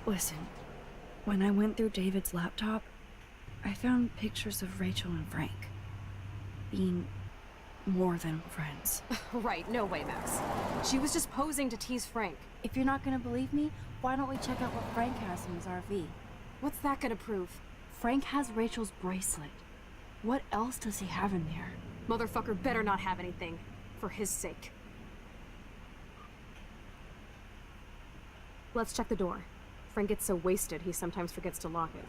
Listen, when I went through David's laptop, I found pictures of Rachel and Frank being more than friends. Right, no way, Max. She was just posing to tease Frank. If you're not gonna believe me, why don't we check out what Frank has in his RV? What's that gonna prove? Frank has Rachel's bracelet. What else does he have in there? Motherfucker better not have anything. For his sake. Let's check the door. Frank gets so wasted, he sometimes forgets to lock it.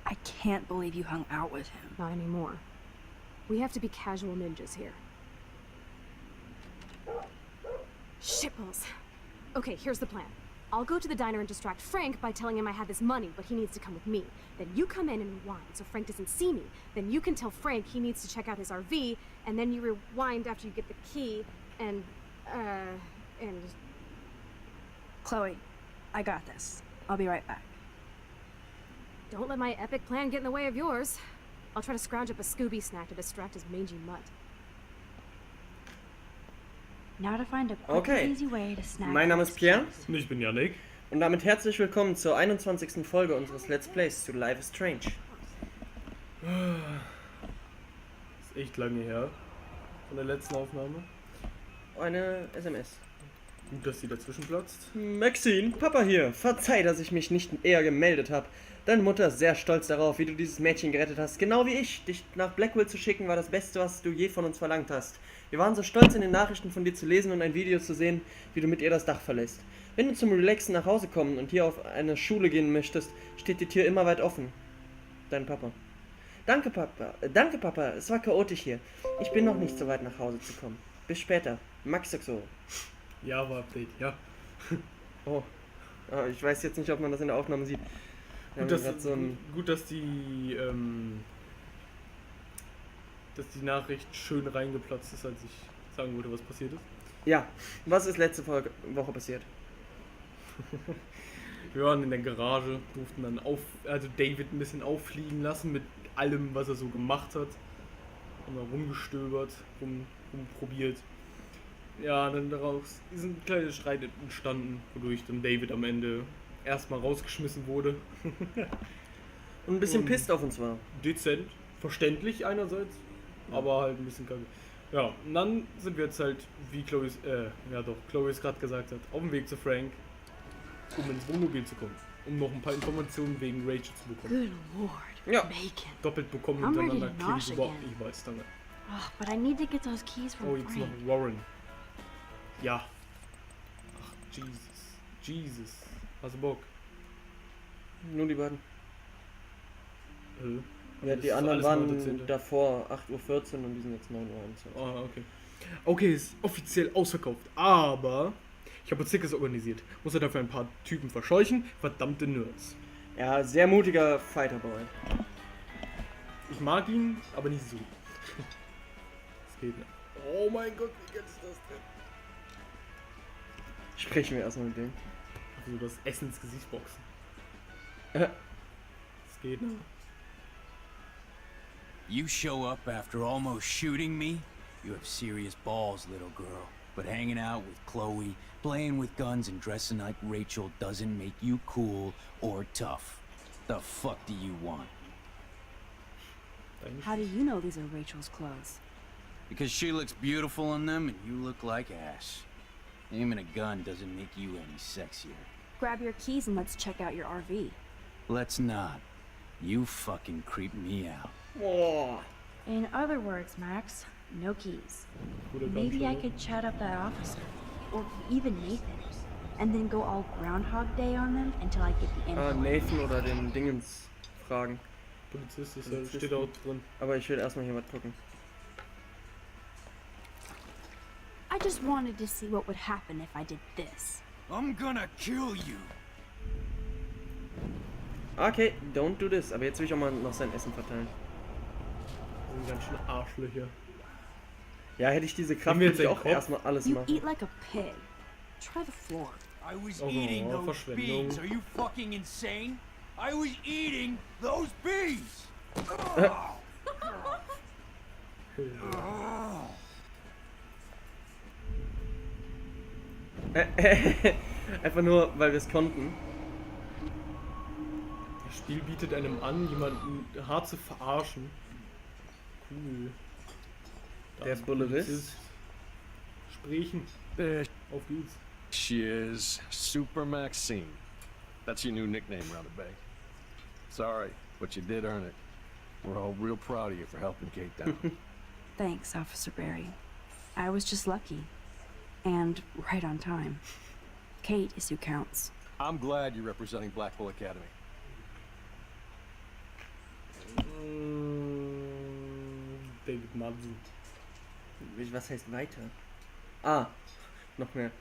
I can't believe you hung out with him. Not anymore. We have to be casual ninjas here. Shitballs. Okay, here's the plan. I'll go to the diner and distract Frank by telling him I have his money, but he needs to come with me. Then you come in and rewind so Frank doesn't see me. Then you can tell Frank he needs to check out his RV, and then you rewind after you get the key, and... Chloe, I got this. I'll be right back. Don't let my epic plan get in the way of yours. I'll try to scrounge up a Scooby snack to distract his mangy mutt. Now to find a quick and easy way to snack. Mein Name ist Pierre. Und ich bin Yannic. Und damit herzlich willkommen zur 21. Folge unseres Let's Plays zu Life is Strange. Ist echt lange her von der letzten Aufnahme. Eine SMS. Gut, dass die dazwischen platzt. Maxine, Papa hier. Verzeih, dass ich mich nicht eher gemeldet habe. Deine Mutter ist sehr stolz darauf, wie du dieses Mädchen gerettet hast. Genau wie ich. Dich nach Blackwell zu schicken, war das Beste, was du je von uns verlangt hast. Wir waren so stolz, in den Nachrichten von dir zu lesen und ein Video zu sehen, wie du mit ihr das Dach verlässt. Wenn du zum Relaxen nach Hause kommen und hier auf eine Schule gehen möchtest, steht die Tür immer weit offen. Dein Papa. Danke, Papa. Danke, Papa. Es war chaotisch hier. Ich bin noch nicht so weit nach Hause zu kommen. Bis später. Max Saxo. Ja, war Update, ja. Oh. Ich weiß jetzt nicht, ob man das in der Aufnahme sieht. Gut, dass die Nachricht schön reingeplatzt ist, als ich sagen wollte, was passiert ist. Ja, was ist letzte Woche passiert? Wir waren in der Garage, durften dann David ein bisschen auffliegen lassen mit allem, was er so gemacht hat. Haben wir rumgestöbert, rumprobiert. Ja, dann daraus ist ein kleiner Streit entstanden, wodurch dann David am Ende erstmal rausgeschmissen wurde. Und ein bisschen pisst auf uns war. Dezent, verständlich einerseits, aber halt ein bisschen kacke. Ja, und dann sind wir jetzt halt, wie Chloe es gerade gesagt hat, auf dem Weg zu Frank, um ins Wohnmobil zu kommen. Um noch ein paar Informationen wegen Rachel zu bekommen. Good Lord. Ja. Bacon. Doppelt bekommen I'm hintereinander ready to klingt nosh super. again. Ich weiß, danke. Oh, but I need to get those keys from Oh, jetzt noch Frank. Warren. Ja. Ach, Jesus. Hast du Bock? Nur die beiden. Ja, Das die ist anderen alles waren 9:10. davor 8:14 Uhr und die sind jetzt 9:21 Uhr. Ah, okay. Okay, ist offiziell ausverkauft, aber ich habe Tickets organisiert. Muss er dafür ein paar Typen verscheuchen. Verdammte Nerds. Ja, sehr mutiger Fighterboy. Ich mag ihn, aber nicht so. Das geht nicht. Oh mein Gott, wie geil ist das denn? Sprechen wir erstmal mit dem. Also das Essen ins Gesicht boxen. Äh. Das geht nicht. You show up after almost shooting me? You have serious balls, little girl. But hanging out with Chloe, playing with guns and dressing like Rachel doesn't make you cool or tough. The fuck do you want? How do you know these are Rachel's clothes? Because she looks beautiful in them and you look like ass. Aiming a gun doesn't make you any sexier. Grab your keys and let's check out your RV. Let's not. You fucking creep me out. Boah. In other words, Max, no keys. Guter Maybe I Gunshot. could chat up that officer, or even Nathan, and then go all Groundhog Day on them until I get the info. Nathan oder den Dingens fragen. Polizist ist Polizisten. steht auch drin. Aber ich will erstmal hier was gucken. I just wanted to see what would happen if I did this. I'm gonna kill you. Okay, don't do this. Aber jetzt will ich auch mal noch sein Essen verteilen. Das sind ganz schön Arschlöcher. Ja, hätte ich diese Kraft, Nehmen wir würde jetzt ich den auch Kopf? erstmal alles You machen. eat like a pig. Try the floor. I was Oh, eating those Verschwendung. bees. Are you fucking insane? I was eating those bees. Einfach nur, weil wir es konnten. Das Spiel bietet einem an, jemanden hart zu verarschen. Cool. Der ist Polizist. Sprechen. There Auf geht's. she is, Super Maxine. That's your new nickname around the bay. Sorry, but you did earn it. We're all real proud of you for helping Kate down. Thanks, Officer Barry. I was just lucky. And right on time. Kate is who counts. I'm glad you're representing Blackpool Academy. David Madsen. Was heißt weiter? Ah, noch mehr.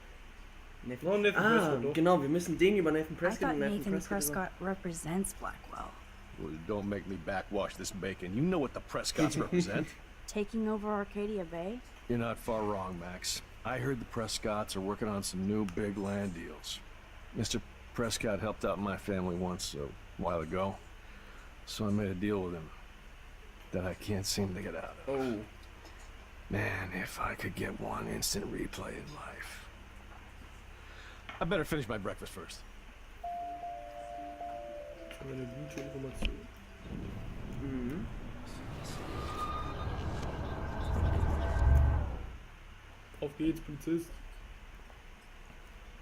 No, Nathan Prescott, doch. Genau, wir müssen den über Nathan I Prescott thought und Nathan Prescott represents Blackwell. Well, don't make me backwash this bacon. You know what the Prescotts represent. Taking over Arcadia Bay? You're not far wrong, Max. I heard the Prescotts are working on some new big land deals. Mr. Prescott helped out my family once a while ago, so I made a deal with him that I can't seem to get out of. Oh. Man, if I could get one instant replay in life. I better finish my breakfast first. Eine gute Information. Mhm. Auf geht's, Polizist.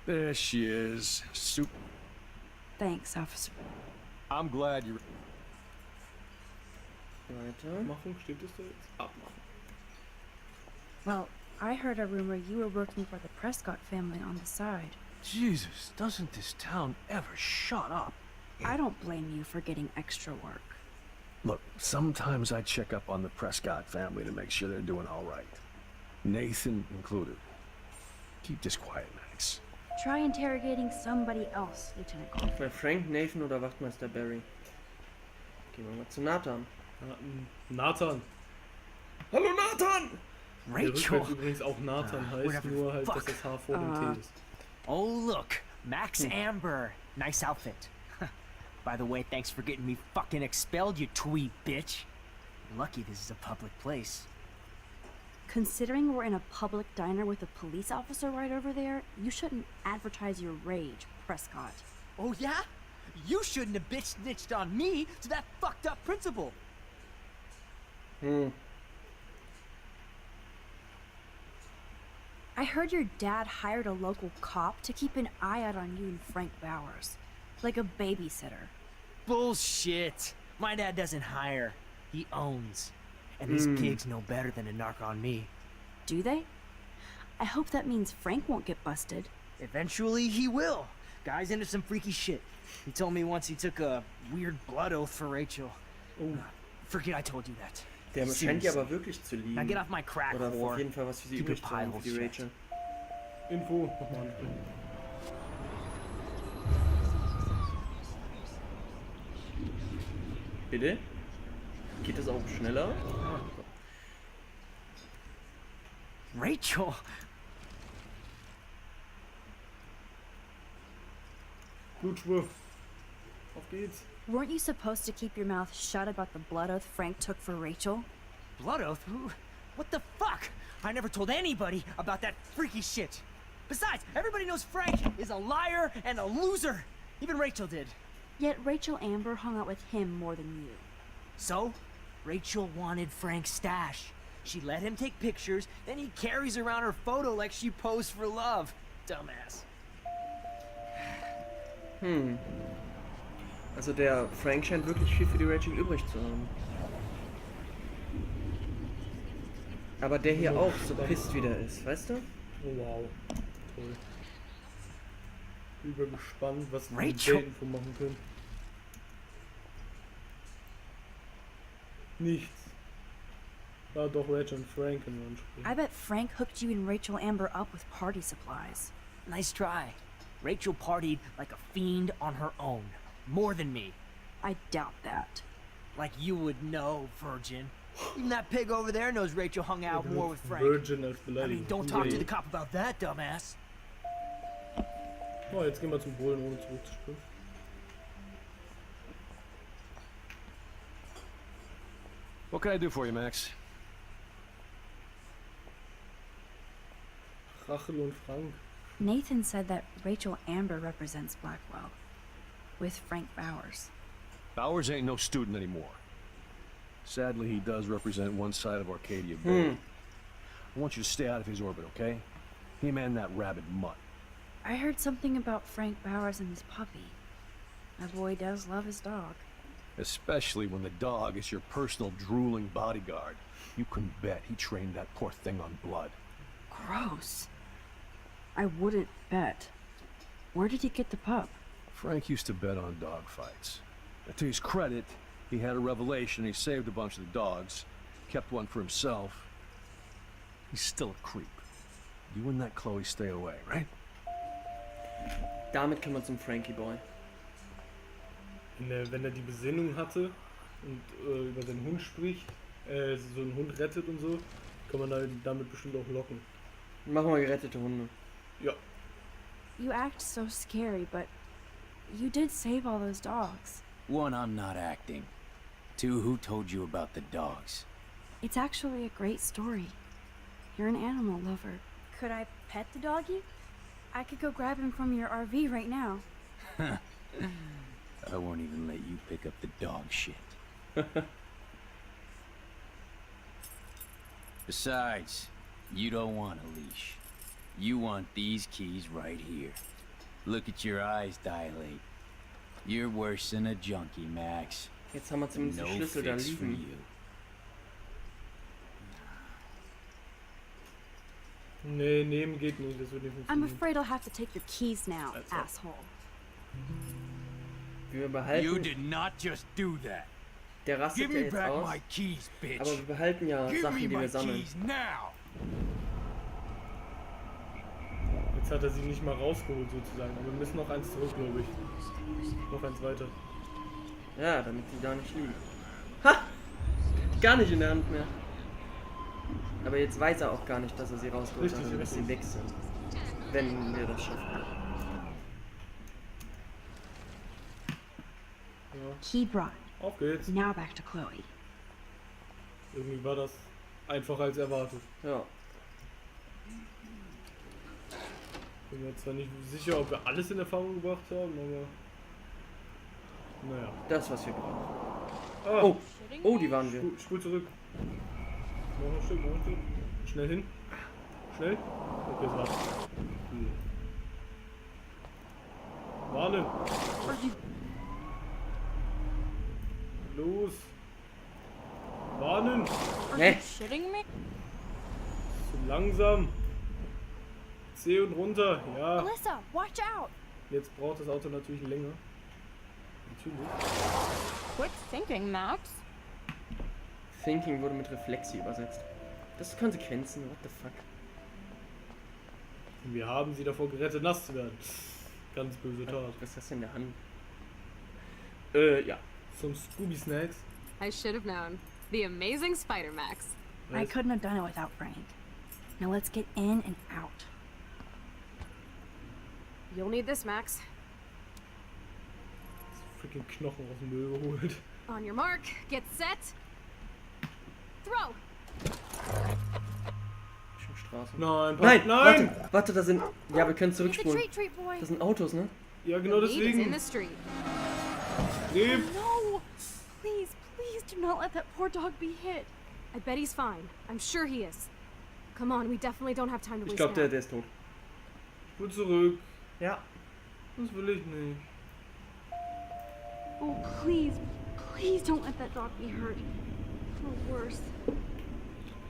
There she is. Thanks, Officer. I'm glad you. Weiter. Abmachung, steht es da jetzt? Abmachung. Well, I heard a rumor you were working for the Prescott family on the side. Jesus, doesn't this town ever shut up? I don't blame you for getting extra work. Look, sometimes I check up on the Prescott family to make sure they're doing all right. Nathan included. Keep this quiet, Max. Try interrogating somebody else, Lieutenant Cole. Bei Frank, Nathan oder Wachtmeister Barry? Gehen wir mal zu Nathan. Nathan. Hallo Nathan! Der Rachel. Rückwärts übrigens auch Nathan heißt, whatever nur halt, fuck. dass das H vor dem T ist. Oh, look. Max Amber. Nice outfit. By the way, thanks for getting me fucking expelled, you twee bitch. Lucky this is a public place. Considering we're in a public diner with a police officer right over there, you shouldn't advertise your rage, Prescott. Oh, yeah? You shouldn't have bitch snitched on me to that fucked up principal. I heard your dad hired a local cop to keep an eye out on you and Frank Bowers. Like a babysitter. Bullshit. My dad doesn't hire. He owns. And these pigs know better than to narc on me. Do they? I hope that means Frank won't get busted. Eventually, he will. Guy's into some freaky shit. He told me once he took a weird blood oath for Rachel. Oh. Forget I told you that. Der scheint ja aber wirklich zu lieben. Now get off my crack, Oder auf whore. jeden Fall was für sie Keep your übrig zu pie haben, hole für die shut. Rachel. Info, nochmal ansprechen. Bitte? Geht das auch schneller? Rachel! Blutschwur. Auf geht's. Weren't you supposed to keep your mouth shut about the blood oath Frank took for Rachel? Blood oath? Who? What the fuck? I never told anybody about that freaky shit. Besides, everybody knows Frank is a liar and a loser. Even Rachel did. Yet Rachel Amber hung out with him more than you. So, Rachel wanted Frank's stash. She let him take pictures, then he carries around her photo like she posed for love. Dumbass. Also der Frank scheint wirklich viel für die Rachel übrig zu haben. Aber der hier auch so pisst wie der ist, weißt du? Oh wow. Toll. Übergespannt, was wir mit Rachel. der Info machen können. Nichts. Ah doch, Rachel und Frank können wir ansprechen. I bet Frank hooked you and Rachel Amber up with party supplies. Nice try. Rachel partied like a fiend on her own. More than me. I doubt that. Like you would know, virgin. Even that pig over there knows Rachel hung out more with Frank. Virgin als I Beleidigung. mean, don't talk to the cop about that, dumbass. Oh, jetzt gehen wir zum Bullen, ohne zurückzuspringen. What can I do for you, Max? Rachel und Frank. Nathan said that Rachel Amber represents Blackwell, with Frank Bowers. Bowers ain't no student anymore. Sadly, he does represent one side of Arcadia Bay. I want you to stay out of his orbit, okay? Him and that rabid mutt. I heard something about Frank Bowers and his puppy. My boy does love his dog. Especially when the dog is your personal drooling bodyguard. You can bet he trained that poor thing on blood. Gross. I wouldn't bet. Where did he get the pup? Frank used to bet on dog fights. To his credit, he had a revelation. He saved a bunch of the dogs, kept one for himself. He's still a creep. You and that Chloe stay away, right? Damit kommen wir zum Frankie Boy. Wenn er die Besinnung hatte und über seinen Hund spricht, so einen Hund rettet und so, kann man damit bestimmt auch locken. Machen wir gerettete Hunde. Ja. You act so scary, but you did save all those dogs. One, I'm not acting. Two, who told you about the dogs? It's actually a great story. You're an animal lover. Could I pet the doggy? I could go grab him from your RV right now. I won't even let you pick up the dog shit. Besides, you don't want a leash. You want these keys right here. Look at your eyes dilate. You're worse than a junkie, Max. Jetzt haben wir zumindest die No Schlüssel da fix for liegen. you. Nee, nehmen geht nicht, das wird nicht I'm funktionieren. afraid I'll have to take your keys now, That's all. asshole. Wir You behalten... did not just do that. Der rastet Give ja me jetzt back aus. my keys, bitch. Aber wir behalten ja Give Sachen, me die my wir sammeln. keys now. Jetzt hat er sie nicht mal rausgeholt sozusagen, aber wir müssen noch eins zurück, glaube ich. Noch eins weiter. Ja, damit die da nicht liegen. Ha! Gar nicht in der Hand mehr. Aber jetzt weiß er auch gar nicht, dass er sie rausgeholt hat, Richtig, sondern dass sie richtig. weg sind. Wenn wir das schaffen. Ja, Key brought. auf geht's. Now back to Chloe. Irgendwie war das einfacher als erwartet. Ja. Bin mir zwar nicht sicher, ob wir alles in Erfahrung gebracht haben, aber... Naja. Das, was wir brauchen. Ah, Oh! Oh, die waren wir. spul zurück. Noch ein Stück, noch ein Stück. Schnell hin. Schnell. Okay, es war's. Warnen. Los. Warnen. Ne? Shitting me? Zu langsam. C und runter. Ja. Alyssa, watch out! Jetzt braucht das Auto natürlich länger. Natürlich. Quit thinking, Max. Thinking wurde mit Reflexi übersetzt. Das ist Konsequenzen, what the fuck. Wir haben sie davor gerettet, nass zu werden. Ganz böse Tat. Was ist das in der Hand? Ja. Some Scooby Snacks. I should have known. The amazing Spider Max. I Was? couldn't have done it without Frank. Now let's get in and out. You'll need this, Max. Freaking Knochen aus dem Müll geholt. On your mark, get set. Throw! Straße. Nein, Nein! nein! Warte, da sind... Ja, wir können It's a zurückspulen. treat, boy. Das sind Autos, ne? Ja, genau The meat is in deswegen. the street. Nee. No! Please, please do not let that poor dog be hit. I bet he's fine. I'm sure he is. Come on, we definitely don't have time to Ich waste glaube, now. der ist tot. Spul zurück. Ja. Das will ich nicht. Oh, please, please don't let that dog be hurt. Or worse.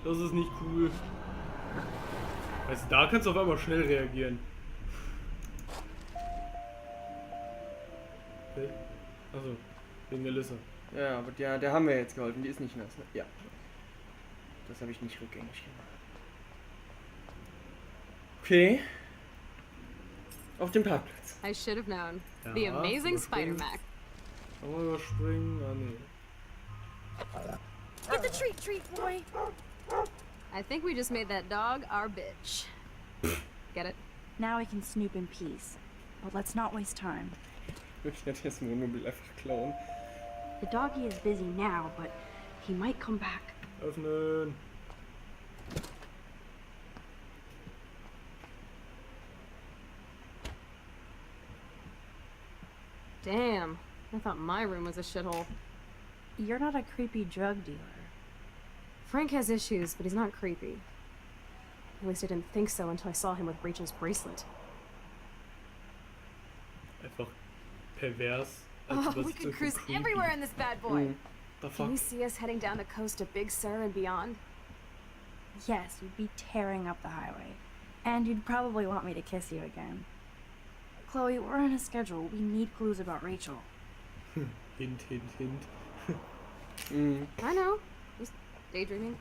Das ist nicht cool. Weißt du, da kannst du auf einmal schnell reagieren. Okay. Achso, wegen Alyssa. Ja, aber der haben wir jetzt geholfen. Die ist nicht nass, ne? Ja. Das habe ich nicht rückgängig gemacht. Okay. Auf dem Parkplatz. I should have known. The Ja, amazing überspringen. Spider Max. Kann man überspringen? Ah, nee. Get the treat, boy. I think we just made that dog our bitch. Get it? Now we can snoop in peace. But let's not waste time. Ich werde das Wohnmobil einfach klauen. The doggy is busy now, but he might come back. Damn. I thought my room was a shithole. You're not a creepy drug dealer. Frank has issues, but he's not creepy. At least I didn't think so until I saw him with Rachel's bracelet. Einfach pervers. Oh, was we ist could denn für cruise creepy? everywhere in this bad boy. The Can fuck? you see us heading down the coast to Big Sur and beyond? Yes, you'd be tearing up the highway. And you'd probably want me to kiss you again. Chloe, we're on a schedule. We need clues about Rachel. Hint, hint, hint. I know. Just daydreaming.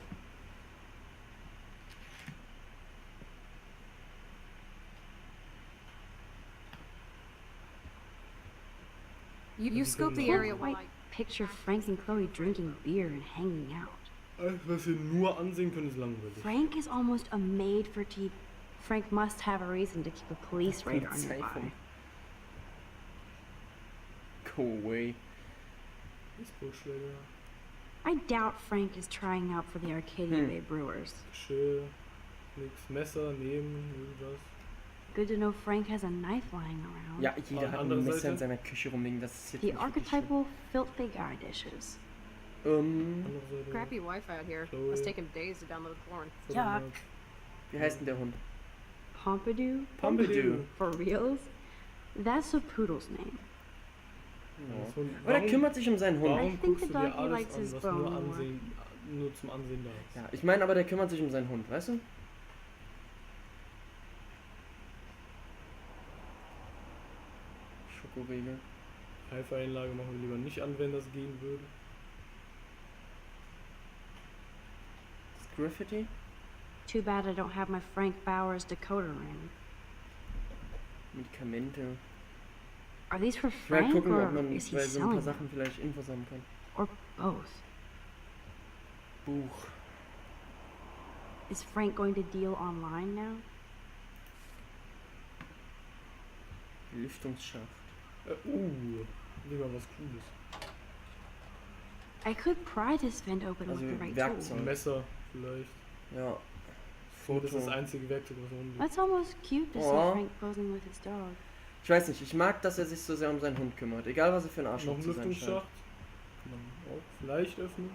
You scope the area while Quite picture Frank and Chloe drinking beer and hanging out. Alles, was wir nur ansehen können, ist langweilig. Frank is almost a maid for TV. Frank must have a reason to keep a police radar nearby. Go away. Ist Buschläger. I doubt Frank is trying out for the Arcadia Bay Brewers. Geschirr. Nix. Messer nehmen. Irgendwas. Good to know Frank has a knife lying around. Ja, jeder hat Andere ein Messer Seite. in seiner Küche rumliegen, das ist jetzt The nicht wirklich archetypal filthy guy dishes. schlimm. Andere Seite. Crappy Wi-Fi out here. Chloe. Must take him days to download porn. Yuck. Wie heißt denn der Hund? Pompidou? Pompidou. For reals? That's a poodle's name. Ja. Aber er kümmert sich um seinen Hund. Warum I think guckst the du dir doggy alles likes an, his was bone nur, more. nur zum Ansehen da ist? Ja, ich meine aber, der kümmert sich um seinen Hund, weißt du? Schokoriegel. Hi-Fi-Einlage machen wir lieber nicht an, wenn das gehen würde. Das Graffiti? Too bad I don't have my Frank Bowers decoder ring. Medikamente. Are these for Mal Frank gucken, ob or man is he bei so ein paar selling them? Sachen vielleicht Infos sammeln kann. Or both? Buch. Is Frank going to deal online now? Lüftungsschacht. Nehmen wir was Cooles. I could pry this vent open with Also the right Werkzeug. Ein Messer vielleicht. Ja. Das ist das Foto. einzige Werkzeug, was wir tool. haben. That's almost cute to Aw. see Frank posing with his dog. Ich weiß nicht, ich mag, dass er sich so sehr um seinen Hund kümmert. Egal, was er für ein Noch Arschloch ein zu sein scheint. Lüftungsschacht. Kann man auch vielleicht öffnen.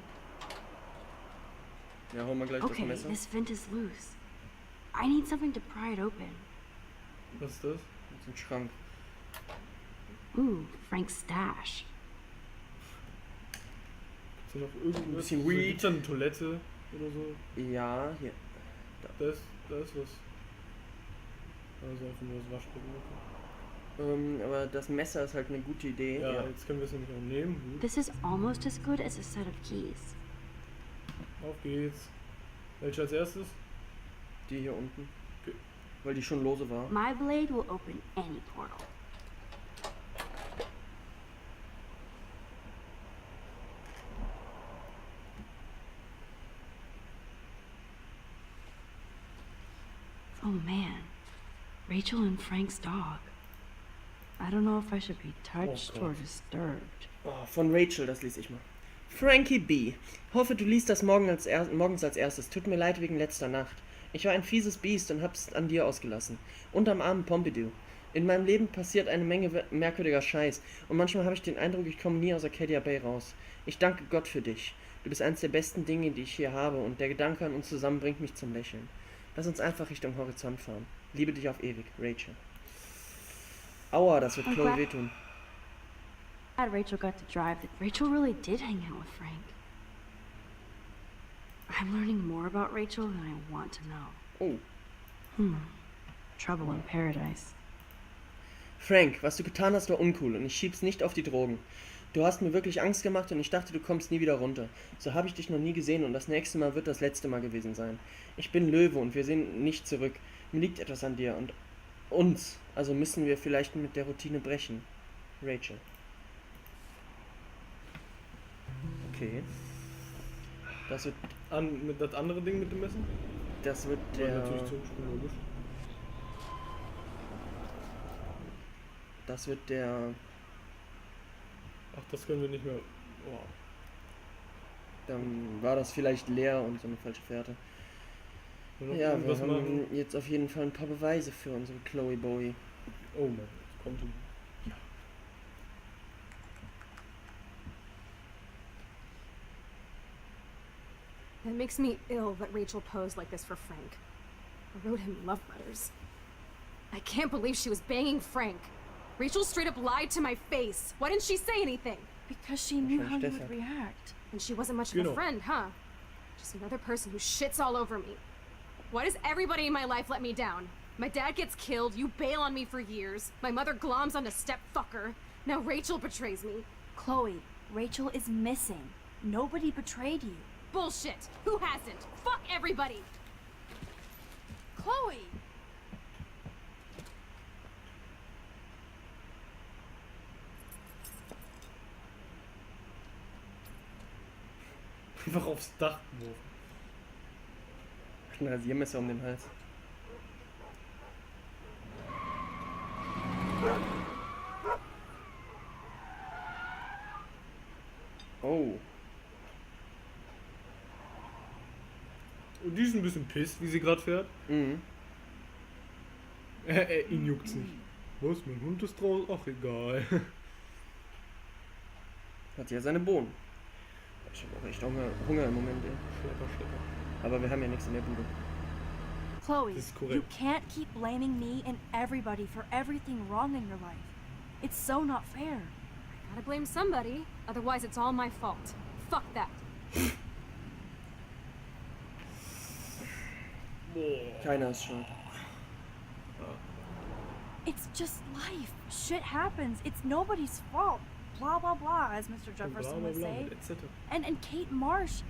Ja, hol mal gleich das Okay, Messer. this vent is loose. I need something to pry it open. Was ist das? Das ist ein Schrank. Ooh, Frank's stash. Ist da noch irgendwas? bisschen So, Weed. gibt's da eine Toilette oder so? Ja, hier. Da ist was. Also einfach nur das Waschbecken. Aber das Messer ist halt eine gute Idee. Ja, Ja. jetzt können wir es nämlich auch nehmen. Gut. This is almost as good as a set of keys. Auf geht's. Welche als erstes? Die hier unten. Okay. Weil die schon lose war. My blade will open any portal. Oh man, Rachel and Frank's dog. I don't know if I should be touched or Gott. disturbed. Oh, von Rachel, das lese ich mal. Frankie B. Hoffe, du liest das morgens als erstes. Tut mir leid wegen letzter Nacht. Ich war ein fieses Biest und hab's an dir ausgelassen. Und am armen Pompidou. In meinem Leben passiert eine Menge merkwürdiger Scheiß und manchmal habe ich den Eindruck, ich komme nie aus Arcadia Bay raus. Ich danke Gott für dich. Du bist eines der besten Dinge, die ich hier habe und der Gedanke an uns zusammen bringt mich zum Lächeln. Lass uns einfach Richtung Horizont fahren. Liebe dich auf ewig, Rachel. Aua, das wird Chloe wehtun. Glad Rachel got to drive that Rachel really did hang out with Frank. I'm learning more about Rachel than I want to know. Oh. Trouble in paradise. Frank, was du getan hast, war uncool und ich schieb's nicht auf die Drogen. Du hast mir wirklich Angst gemacht und ich dachte, du kommst nie wieder runter. So habe ich dich noch nie gesehen und das nächste Mal wird das letzte Mal gewesen sein. Ich bin Löwe und wir sehen nicht zurück. Mir liegt etwas an dir und uns. Also müssen wir vielleicht mit der Routine brechen. Rachel. Okay. Das wird Mit das andere Ding mit dem Messer? Das wird Ja, der. natürlich zurückspulen, logisch. Das wird der. Ach, das können wir nicht mehr. Oh. Dann war das vielleicht leer und so eine falsche Fährte. Nur noch Ja, wir irgendwas haben machen. jetzt auf jeden Fall ein paar Beweise für unsere Chloe Bowie. Oh Mann, jetzt kommt die. That makes me ill that Rachel posed like this for Frank. I wrote him love letters. I can't believe she was banging Frank. Rachel straight up lied to my face. Why didn't she say anything? Because she knew how you Wahrscheinlich would react. And she wasn't much of a friend, huh? Just another person who shits all over me. Why does everybody in my life let me down? My dad gets killed, you bail on me for years, my mother gloms onto step-fucker, now Rachel betrays me. Chloe, Rachel is missing. Nobody betrayed you. Bullshit! Who hasn't? Fuck everybody! Chloe! Einfach aufs Dach geworfen. Ein Rasiermesser um den Hals. Oh. Und die ist ein bisschen pisst, wie sie gerade fährt. Mhm. Ihn juckt's nicht. Was, mein Hund ist draußen? Ach, egal. Hat ja seine Bohnen. Ich habe auch echt Hunger im Moment, ey. Schlepper. Aber wir haben ja nichts in der Bude. Chloe, Das ist korrekt. you can't keep blaming me and everybody for everything wrong in your life. It's so not fair. Gotta blame somebody, otherwise it's all my fault. Fuck that. Boah. Keiner ist schuld. It's just life. Shit happens. It's nobody's fault. Blah, blah, blah, as Mr. Jefferson would say. etc. And Kate Marsh,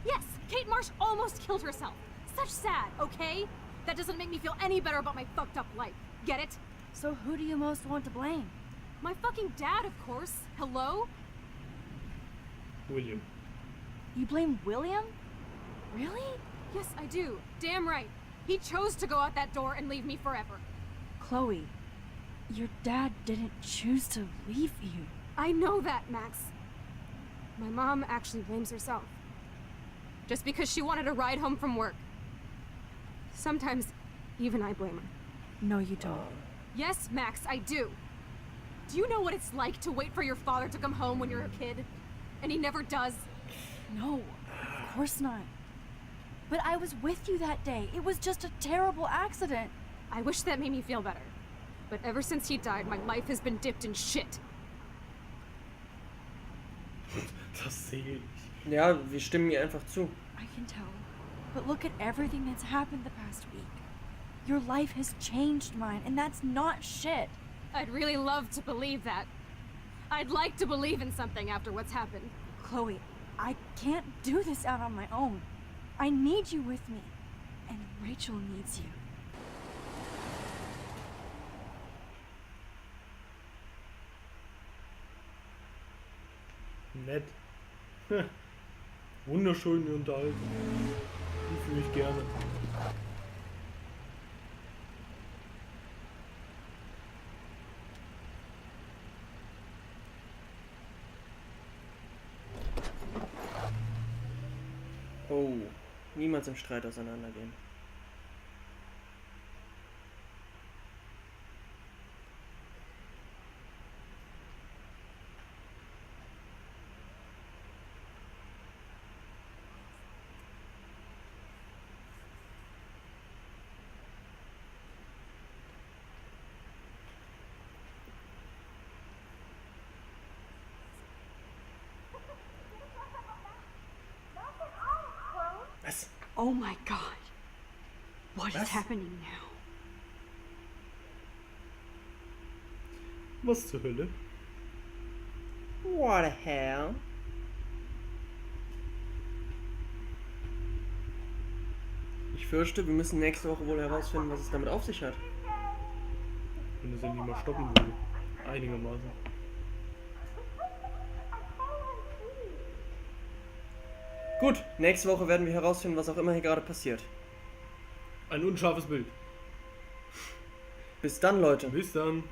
Yes, Kate Marsh almost killed herself. Such sad, okay? That doesn't make me feel any better about my fucked up life. Get it? so who do you most want to blame? My fucking dad, of course. Hello? William. You blame William? Really? Yes, I do. Damn right. He chose to go out that door and leave me forever. Chloe, your dad didn't choose to leave you. I know that, Max. My mom actually blames herself. Just because she wanted a ride home from work. Sometimes, even I blame her. No, you don't. Yes, Max, I do. Do you know what it's like to wait for your father to come home when you're a kid? And he never does? No, of course not. But I was with you that day. It was just a terrible accident. I wish that made me feel better. But ever since he died, my life has been dipped in shit. Das sehe ich. Ja, wir stimmen ihr einfach zu. I can tell. But look at everything that's happened the past week. Your life has changed mine, and that's not shit. I'd really love to believe that. I'd like to believe in something after what's happened. Chloe, I can't do this out on my own. I need you with me. And Rachel needs you. Nett. Wunderschöne Unterhaltung. Die fühle ich gerne. Oh, niemals im Streit auseinandergehen. Was? Oh my god. What is Was? happening now? Was zur Hölle? What the hell? Ich fürchte, wir müssen nächste Woche wohl herausfinden, was es damit auf sich hat. Wenn das ja nicht mal stoppen würde. Einigermaßen. Gut, nächste Woche werden wir herausfinden, was auch immer hier gerade passiert. Ein unscharfes Bild. Bis dann, Leute. Bis dann.